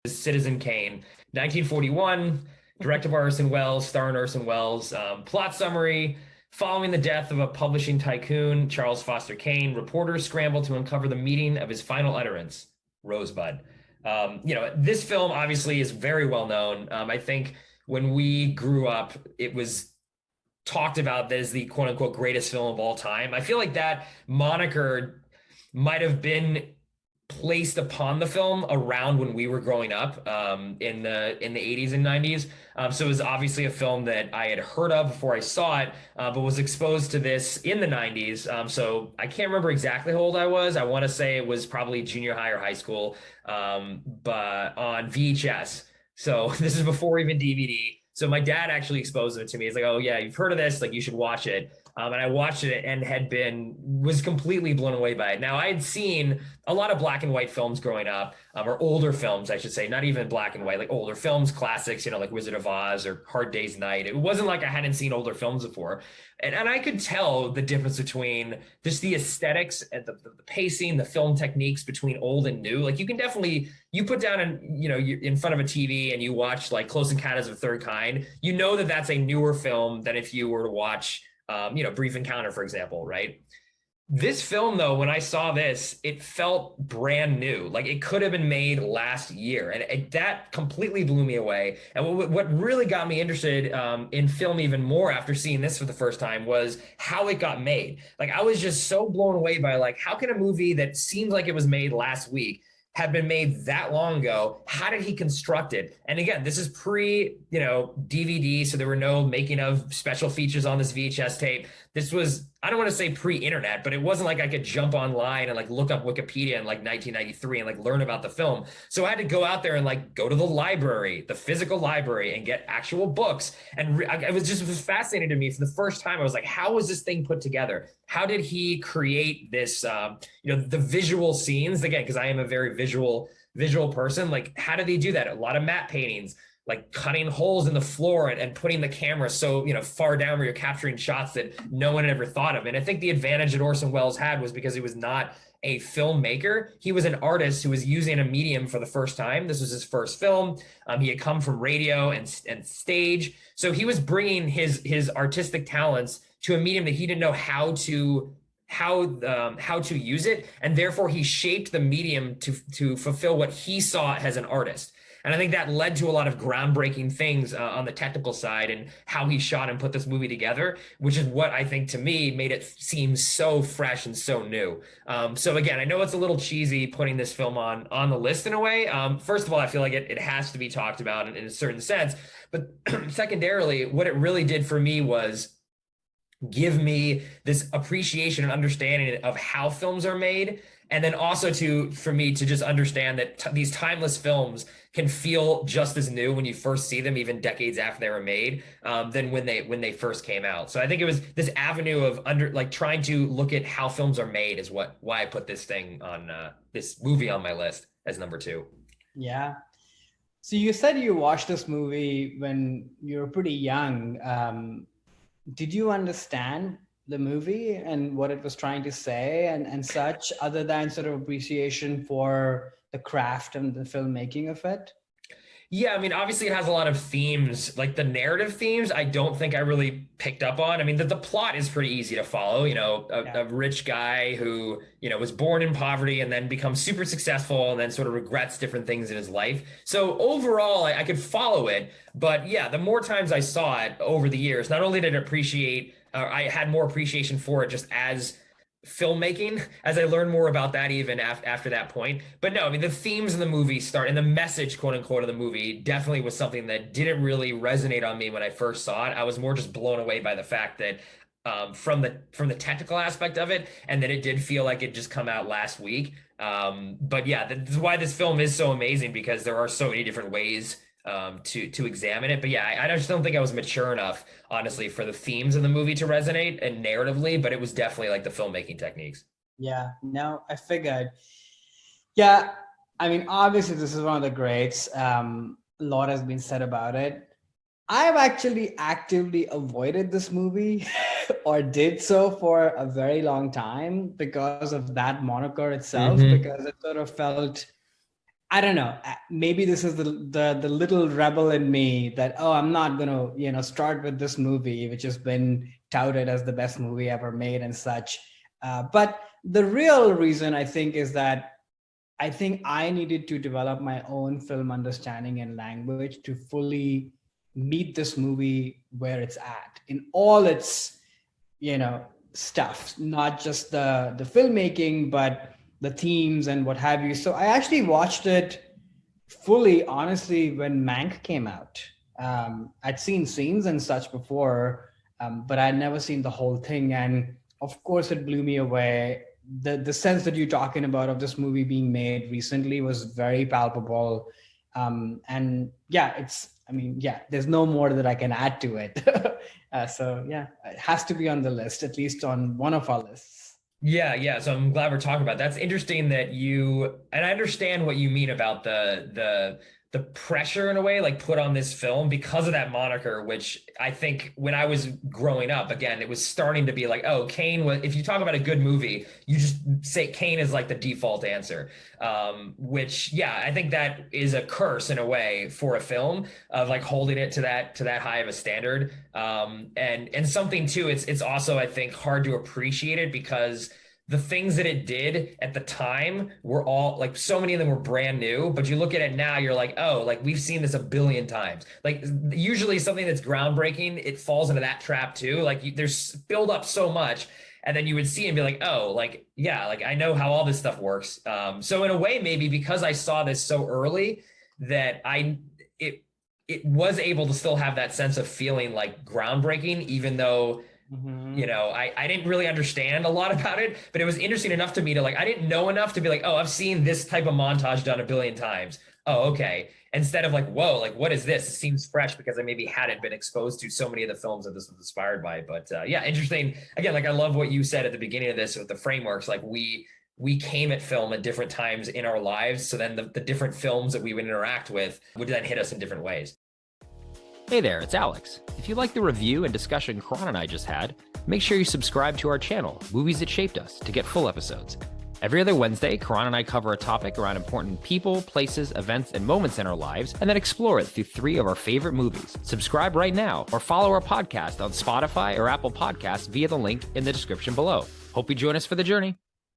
Citizen Kane, 1941, directed by Orson Welles, starring Orson Welles. Plot summary: following the death of a publishing tycoon, Charles Foster Kane, reporters scramble to uncover the meaning of his final utterance, Rosebud. This film obviously is very well known. I think when we grew up, it was talked about as the quote unquote greatest film of all time. I feel like that moniker might have been placed upon the film around when we were growing up in the 80s and 90s. So it was obviously a film that I had heard of before I saw it, but was exposed to this in the 90s. So I can't remember exactly how old I was. I want to say it was probably junior high or high school, but on VHS. So this is before even DVD. So my dad actually exposed it to me. He's like, "Oh yeah, you've heard of this? Like you should watch it." And I watched it and was completely blown away by it. Now I had seen a lot of black and white films growing up, or older films, I should say, not even black and white, like older films, classics, like Wizard of Oz or Hard Day's Night. It wasn't like I hadn't seen older films before. And I could tell the difference between just the aesthetics and the pacing, the film techniques between old and new. Like you can definitely, you put down you're in front of a TV and you watch like Close Encounters of the Third Kind, that that's a newer film than if you were to watch Brief Encounter, for example, right? This film, though, when I saw this, it felt brand new. Like it could have been made last year. And that completely blew me away. And what really got me interested in film even more after seeing this for the first time was how it got made. Like I was just so blown away by like, how can a movie that seems like it was made last week had been made that long ago? How did he construct it? And again, this is pre, DVD, so there were no making of special features on this VHS tape. This was, I don't want to say pre-internet, but it wasn't like I could jump online and like look up Wikipedia in like 1993 and like learn about the film. So I had to go out there and like go to the library, the physical library, and get actual books. And it was fascinating to me for the first time. I was like, how was this thing put together? How did he create this, the visual scenes? Again, because I am a very visual person. Like, how did they do that? A lot of matte paintings, like cutting holes in the floor and putting the camera so far down where you're capturing shots that no one had ever thought of. And I think the advantage that Orson Welles had was because he was not a filmmaker. He was an artist who was using a medium for the first time. This was his first film. He had come from radio and stage, so he was bringing his artistic talents to a medium that he didn't know how to use it, and therefore he shaped the medium to fulfill what he saw as an artist. And I think that led to a lot of groundbreaking things on the technical side and how he shot and put this movie together, which is what I think to me made it seem so fresh and so new. So again, I know it's a little cheesy putting this film on the list in a way. First of all, I feel like it has to be talked about in a certain sense. But secondarily, what it really did for me was give me this appreciation and understanding of how films are made. And then also for me to just understand that these timeless films can feel just as new when you first see them, even decades after they were made, than when they first came out. So I think it was this avenue of trying to look at how films are made is why I put this movie on my list as number two. Yeah. So you said you watched this movie when you were pretty young. Did you understand the movie and what it was trying to say and such, other than sort of appreciation for the craft and the filmmaking of it? Yeah, I mean, obviously it has a lot of themes, like the narrative themes, I don't think I really picked up on. I mean, the plot is pretty easy to follow, a rich guy who, was born in poverty and then becomes super successful and then sort of regrets different things in his life. So overall, I could follow it. But yeah, the more times I saw it over the years, not only did I had more appreciation for it just as filmmaking as I learned more about that even after that point. But no, I mean, the themes in the movie start, and the message, quote unquote, of the movie definitely was something that didn't really resonate on me when I first saw it. I was more just blown away by the fact that from the technical aspect of it, and that it did feel like it just come out last week. But yeah, that's why this film is so amazing, because there are so many different ways to examine it. But yeah, I just don't think I was mature enough, honestly, for the themes in the movie to resonate and narratively, but it was definitely like the filmmaking techniques. Yeah, no, I figured. Yeah, I mean, obviously this is one of the greats. A lot has been said about it. I've actually actively avoided this movie or did so for a very long time because of that moniker itself, because it sort of felt I don't know. Maybe this is the little rebel in me that, oh, I'm not gonna, start with this movie, which has been touted as the best movie ever made and such. But the real reason I think is that I think I needed to develop my own film understanding and language to fully meet this movie where it's at in all its, stuff, not just the filmmaking, but the themes and what have you. So I actually watched it fully, honestly, when Mank came out. I'd seen scenes and such before, but I'd never seen the whole thing. And of course, it blew me away. The sense that you're talking about of this movie being made recently was very palpable. And yeah, there's no more that I can add to it. So yeah, it has to be on the list, at least on one of our lists. Yeah. So I'm glad we're talking about that. That's interesting that and I understand what you mean about the pressure in a way, like put on this film because of that moniker, which I think when I was growing up, again, it was starting to be like, oh, Kane was, if you talk about a good movie, you just say Kane is like the default answer. Which, yeah, I think that is a curse in a way for a film of like holding it to that high of a standard. And something too, it's also, I think, hard to appreciate it because the things that it did at the time were all like, so many of them were brand new, but you look at it now, you're like, oh, like we've seen this a billion times. Like usually something that's groundbreaking, it falls into that trap too. Like there's build up so much, and then you would see and be like, oh, like, yeah, like I know how all this stuff works. So in a way, maybe because I saw this so early that it was able to still have that sense of feeling like groundbreaking, even though I didn't really understand a lot about it, but it was interesting enough to me to like, I didn't know enough to be like, oh, I've seen this type of montage done a billion times. Oh, okay. Instead of like, whoa, like what is this? It seems fresh because I maybe hadn't been exposed to so many of the films that this was inspired by. But yeah, interesting. Again, like I love what you said at the beginning of this with the frameworks. Like we came at film at different times in our lives. So then the different films that we would interact with would then hit us in different ways. Hey there, it's Alex. If you like the review and discussion Karan and I just had, make sure you subscribe to our channel, Movies That Shaped Us, to get full episodes. Every other Wednesday, Karan and I cover a topic around important people, places, events, and moments in our lives, and then explore it through 3 of our favorite movies. Subscribe right now, or follow our podcast on Spotify or Apple Podcasts via the link in the description below. Hope you join us for the journey.